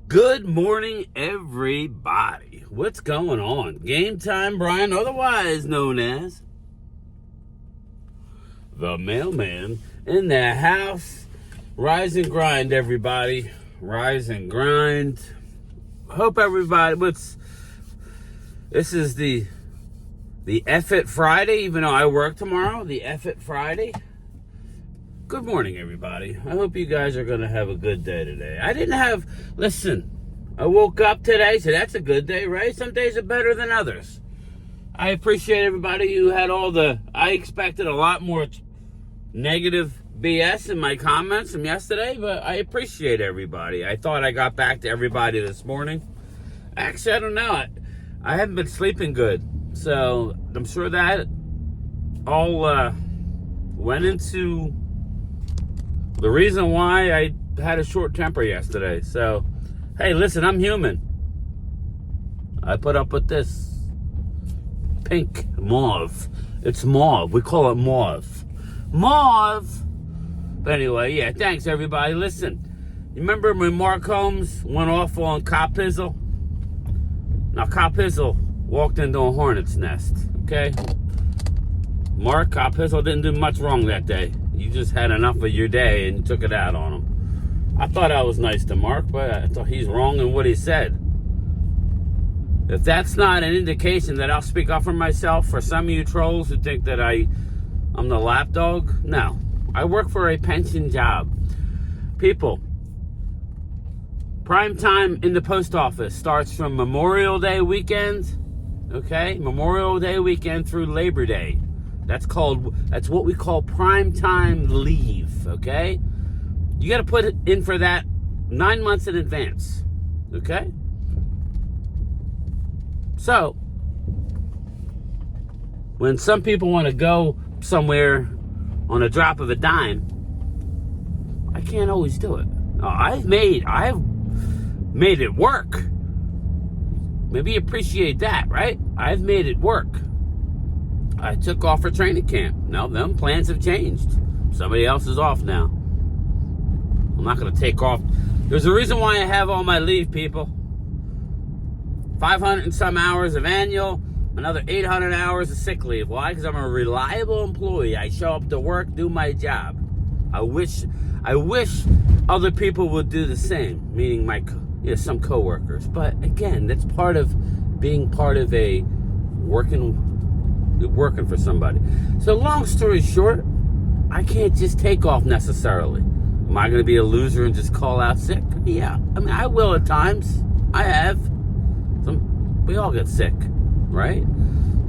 Good morning, everybody. What's going on? Game Time Brian, otherwise known as the mailman in the house. Rise and grind, everybody. Rise and grind. Hope everybody, this is the F It Friday, even though I work tomorrow, the F It Friday. Good morning, everybody. I hope you guys are going to have a good day today. I woke up today, so that's a good day, right? Some days are better than others. I appreciate everybody who had I expected a lot more negative BS in my comments from yesterday, but I appreciate everybody. I thought I got back to everybody this morning. Actually, I don't know. I haven't been sleeping good, so I'm sure that all went into the reason why I had a short temper yesterday. So, hey, listen, I'm human. I put up with this. Pink, mauve. It's mauve. We call it mauve. Mauve! But anyway, yeah, thanks, everybody. Listen, you remember when Mark Holmes went off on Cop Pizzle? Now, Cop Pizzle walked into a hornet's nest, okay? Cop Pizzle didn't do much wrong that day. You just had enough of your day and took it out on him. I thought I was nice to Mark, but I thought he's wrong in what he said. If that's not an indication that I'll speak up for myself, for some of you trolls who think that I'm the lapdog, no. I work for a pension job. People, prime time in the post office starts from Memorial Day weekend, okay? Memorial Day weekend through Labor Day. That's what we call prime time leave, okay? You got to put it in for that 9 months in advance, okay? So, when some people want to go somewhere on a drop of a dime, I can't always do it. I've made it work. Maybe appreciate that, right? I've made it work. I took off for training camp. Now, them plans have changed. Somebody else is off now. I'm not going to take off. There's a reason why I have all my leave, people. 500 and some hours of annual, another 800 hours of sick leave. Why? Because I'm a reliable employee. I show up to work, do my job. I wish other people would do the same, meaning some coworkers. But again, that's part of being part of a working for somebody. So long story short, I can't just take off necessarily. Am I going to be a loser and just call out sick? Yeah, I mean, I will at times. I have. We all get sick, right?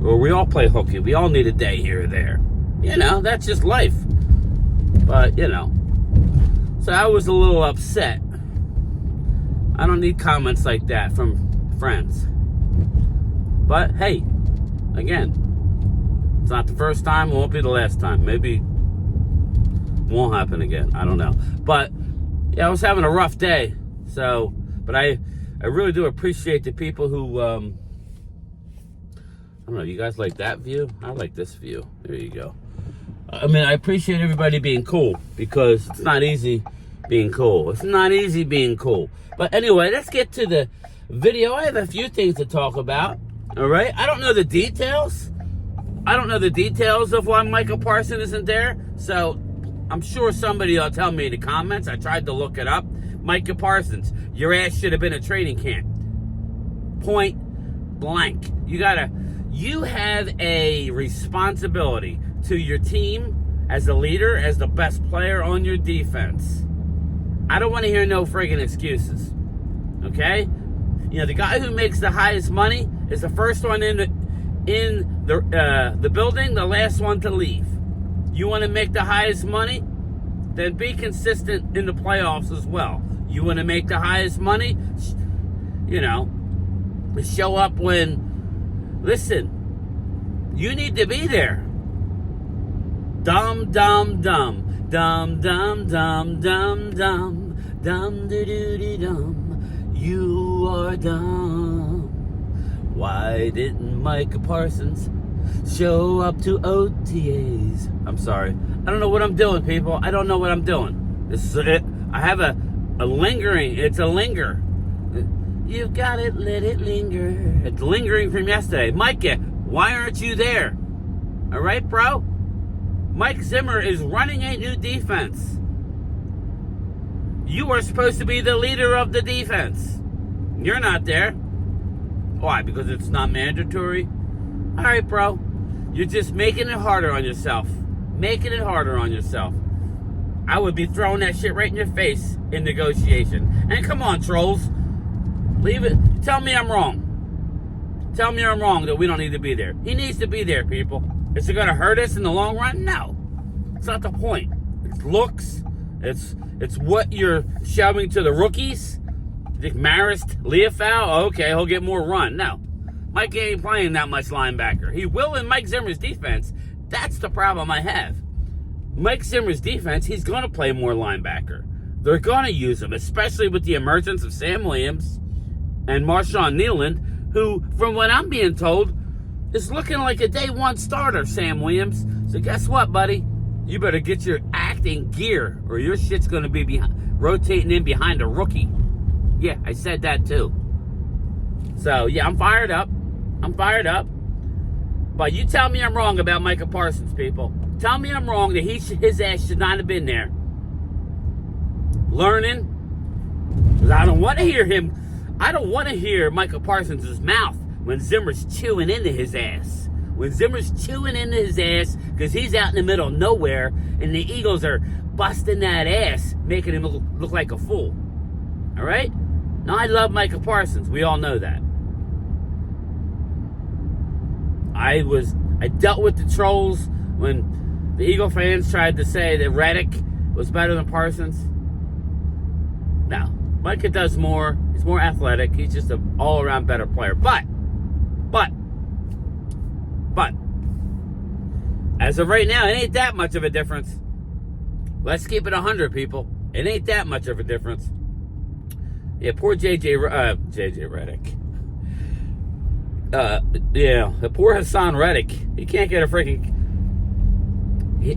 Or we all play hooky. We all need a day here or there. That's just life. But, so I was a little upset. I don't need comments like that from friends. But, hey, again, it's not the first time, it won't be the last time. Maybe it won't happen again. I don't know. But, yeah, I was having a rough day. So, but I really do appreciate the people who, I don't know, you guys like that view? I like this view. There you go. I mean, I appreciate everybody being cool, because it's not easy being cool. It's not easy being cool. But anyway, let's get to the video. I have a few things to talk about, all right? I don't know the details. I don't know the details of why Micah Parsons isn't there, so I'm sure somebody will tell me in the comments. I tried to look it up. Micah Parsons, your ass should have been at training camp. Point blank. You have a responsibility to your team as a leader, as the best player on your defense. I don't want to hear no friggin' excuses. Okay? The guy who makes the highest money is the first one in the building, the last one to leave. You want to make the highest money? Then be consistent in the playoffs as well. You want to make the highest money? Show up when... Listen, you need to be there. Dum, dum, dum. Dum, dum, dum, dum, dum. Dum, dum. You are dumb. Why didn't Micah Parsons show up to OTAs? I'm sorry. I don't know what I'm doing, people. I don't know what I'm doing. This is it. I have a lingering. It's a linger. You've got it, let it linger. It's lingering from yesterday. Micah, why aren't you there? All right, bro? Mike Zimmer is running a new defense. You are supposed to be the leader of the defense. You're not there. Why? Because it's not mandatory? All right, bro. You're just making it harder on yourself. Making it harder on yourself. I would be throwing that shit right in your face in negotiation. And come on, trolls. Leave it. Tell me I'm wrong. Tell me I'm wrong that we don't need to be there. He needs to be there, people. Is it going to hurt us in the long run? No. It's not the point. It's looks. It's what you're showing to the rookies. Marist, Leofau, okay, he'll get more run. No. Mike ain't playing that much linebacker. He will in Mike Zimmer's defense. That's the problem I have. Mike Zimmer's defense, he's going to play more linebacker. They're going to use him, especially with the emergence of Sam Williams and Marshawn Nealand, who, from what I'm being told, is looking like a day one starter, Sam Williams. So guess what, buddy? You better get your act in gear, or your shit's going to be rotating in behind a rookie. Yeah, I said that too. So, yeah, I'm fired up. But you tell me I'm wrong about Micah Parsons, people. Tell me I'm wrong that his ass should not have been there. Learning. Because I don't want to hear him. I don't want to hear Micah Parsons' mouth when Zimmer's chewing into his ass. When Zimmer's chewing into his ass because he's out in the middle of nowhere and the Eagles are busting that ass, making him look like a fool. All right? Now, I love Micah Parsons. We all know that. I dealt with the trolls when the Eagle fans tried to say that Reddick was better than Parsons. No. Micah does more. He's more athletic. He's just an all-around better player. But, as of right now, it ain't that much of a difference. Let's keep it 100, people. It ain't that much of a difference. Yeah, poor JJ Reddick. The poor Hassan Reddick. He can't get a freaking... He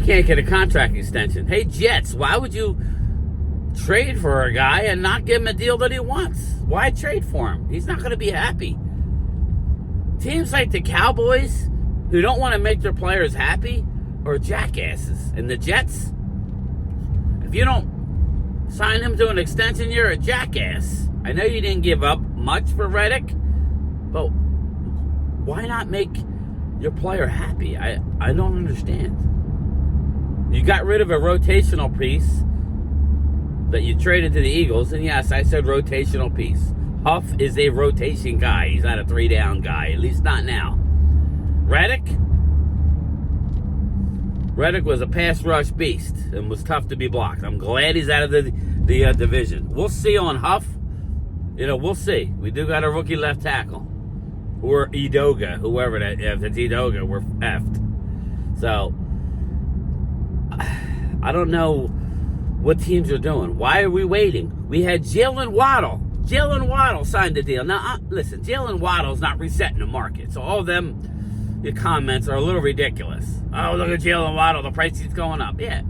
can't get a contract extension. Hey, Jets, why would you trade for a guy and not give him a deal that he wants? Why trade for him? He's not going to be happy. Teams like the Cowboys, who don't want to make their players happy, are jackasses. And the Jets, if you don't sign him to an extension, you're a jackass. I know you didn't give up much for Reddick, but why not make your player happy? I don't understand. You got rid of a rotational piece that you traded to the Eagles, and yes, I said rotational piece. Huff is a rotation guy. He's not a 3-down guy, at least not now. Reddick was a pass rush beast and was tough to be blocked. I'm glad he's out of the division. We'll see on Huff. We'll see. We do got a rookie left tackle. Or Edoga, whoever that is. If it's Edoga, we're effed. So, I don't know what teams are doing. Why are we waiting? We had Jalen Waddle. Jalen Waddle signed the deal. Now, listen, Jalen Waddle's not resetting the market. So all them your comments are a little ridiculous. Oh, look at Jalen Waddle. The price is going up. Yeah.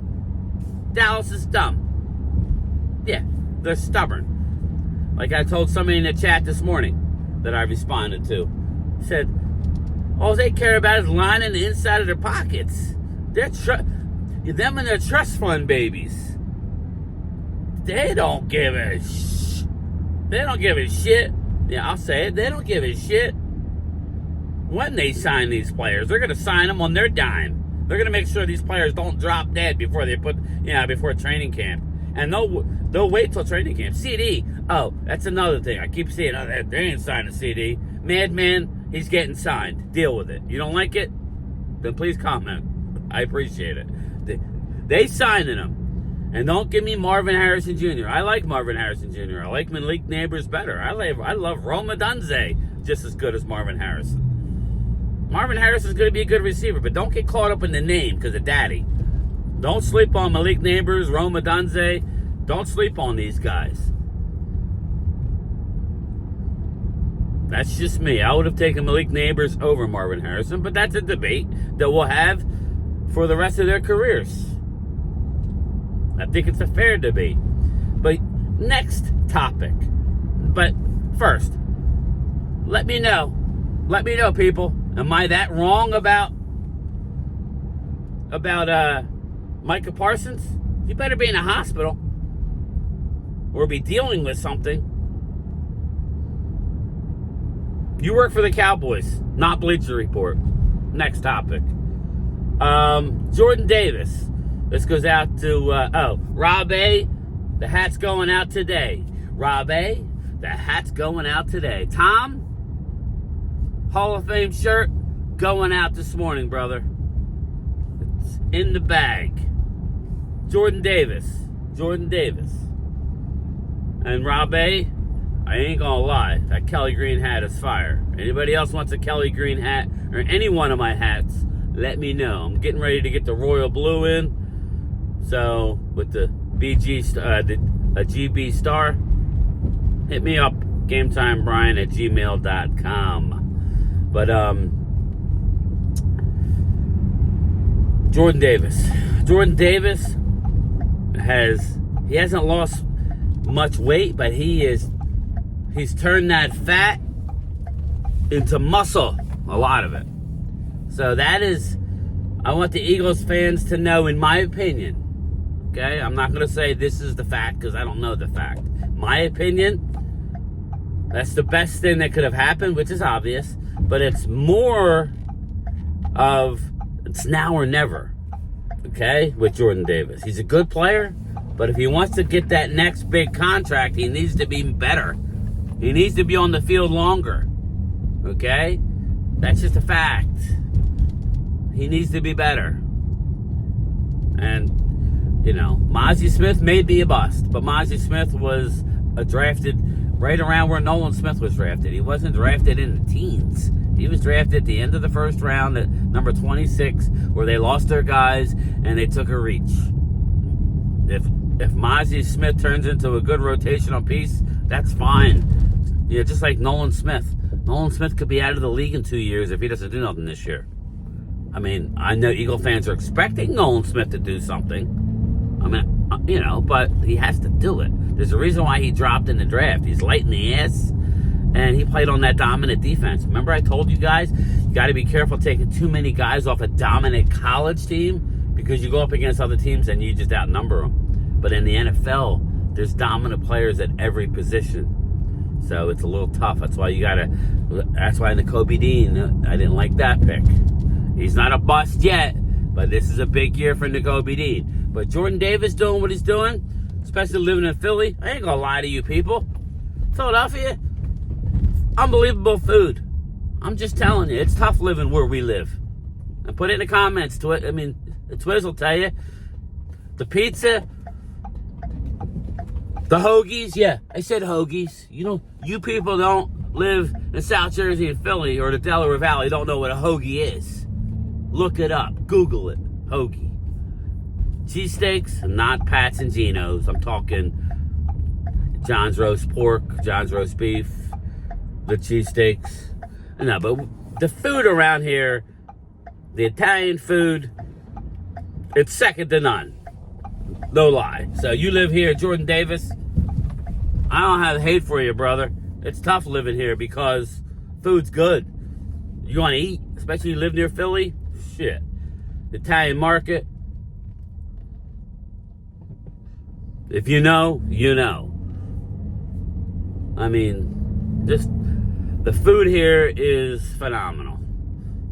Dallas is dumb. Yeah, they're stubborn. Like I told somebody in the chat this morning that I responded to. Said, all they care about is lining the inside of their pockets. Them and their trust fund babies. They don't give a They don't give a shit. Yeah, I'll say it. They don't give a shit when they sign these players. They're going to sign them on their dime. They're going to make sure these players don't drop dead before before training camp. And they'll wait till training camp. CD. Oh, that's another thing. I keep seeing they ain't signing CD. Madman, he's getting signed. Deal with it. You don't like it? Then please comment. I appreciate it. They signing him. And don't give me Marvin Harrison Jr. I like Marvin Harrison Jr. I like Malik Neighbors better. I love Roma Dunze just as good as Marvin Harrison. Marvin Harrison's going to be a good receiver, but don't get caught up in the name because of daddy. Don't sleep on Malik Neighbors, Roma Dunze. Don't sleep on these guys. That's just me. I would have taken Malik Neighbors over Marvin Harrison, but that's a debate that we'll have for the rest of their careers. I think it's a fair debate. But next topic. But first. Let me know. Let me know, people. Am I that wrong about Micah Parsons? You better be in a hospital or be dealing with something. You work for the Cowboys, not Bleacher Report. Next topic. Jordan Davis. This goes out to, Rob A. The hat's going out today. Rob A. The hat's going out today. Tom, Hall of Fame shirt going out this morning, brother. It's in the bag. Jordan Davis. And Rob A., I ain't gonna lie, that Kelly Green hat is fire. Anybody else wants a Kelly Green hat or any one of my hats, let me know. I'm getting ready to get the royal blue in. So with the GB star, hit me up, GameTimeBrian@gmail.com. But Jordan Davis hasn't lost much weight, but he's turned that fat into muscle, a lot of it. So that is, I want the Eagles fans to know, in my opinion, okay? I'm not going to say this is the fact because I don't know the fact. My opinion, that's the best thing that could have happened, which is obvious, but it's more of, it's now or never, okay, with Jordan Davis. He's a good player, but if he wants to get that next big contract, he needs to be better. He needs to be on the field longer, okay? That's just a fact. He needs to be better. And, Mozzie Smith may be a bust, but Mozzie Smith was drafted right around where Nolan Smith was drafted. He wasn't drafted in the teens. He was drafted at the end of the first round at number 26, where they lost their guys and they took a reach. If Mozzie Smith turns into a good rotational piece, that's fine. Just like Nolan Smith. Nolan Smith could be out of the league in 2 years if he doesn't do nothing this year. I mean, I know Eagle fans are expecting Nolan Smith to do something. I mean, but he has to do it. There's a reason why he dropped in the draft. He's light in the ass, and he played on that dominant defense. Remember I told you guys, you got to be careful taking too many guys off a dominant college team, because you go up against other teams and you just outnumber them. But in the NFL, there's dominant players at every position. So it's a little tough. That's why in the Kobe Dean, I didn't like that pick. He's not a bust yet, but this is a big year for Nakobe Dean. But Jordan Davis doing what he's doing, especially living in Philly. I ain't gonna lie to you people. Philadelphia, unbelievable food. I'm just telling you, it's tough living where we live. And put it in the comments. The Twiz will tell you. The pizza, the hoagies, yeah, I said hoagies. You people don't live in South Jersey and Philly or the Delaware Valley, don't know what a hoagie is. Look it up. Google it. Hoagie. Cheesesteaks, not Pats and Geno's. I'm talking John's roast pork, John's roast beef, the cheesesteaks. No, but the food around here, the Italian food, it's second to none. No lie. So you live here, Jordan Davis. I don't have hate for you, brother. It's tough living here because food's good. You want to eat, especially you live near Philly? Shit. Italian market. If you know, you know. I mean, just the food here is phenomenal.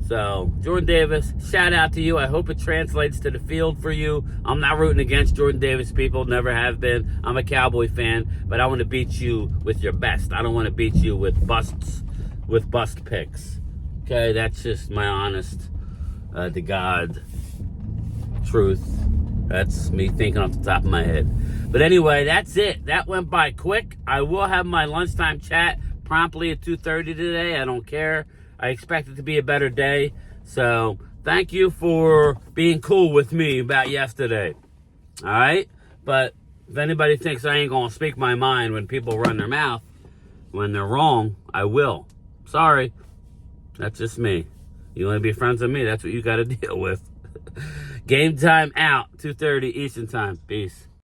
So, Jordan Davis, shout out to you. I hope it translates to the field for you. I'm not rooting against Jordan Davis, people. Never have been. I'm a Cowboy fan, but I want to beat you with your best. I don't want to beat you with bust picks. Okay, that's just my honest to God truth. That's me thinking off the top of my head. But anyway, that's it. That went by quick. I will have my lunchtime chat promptly at 2:30 today. I don't care. I expect it to be a better day. So thank you for being cool with me about yesterday. All right? But if anybody thinks I ain't going to speak my mind when people run their mouth, when they're wrong, I will. Sorry. That's just me. You want to be friends with me, that's what you got to deal with. Game time out, 2:30 Eastern time. Peace.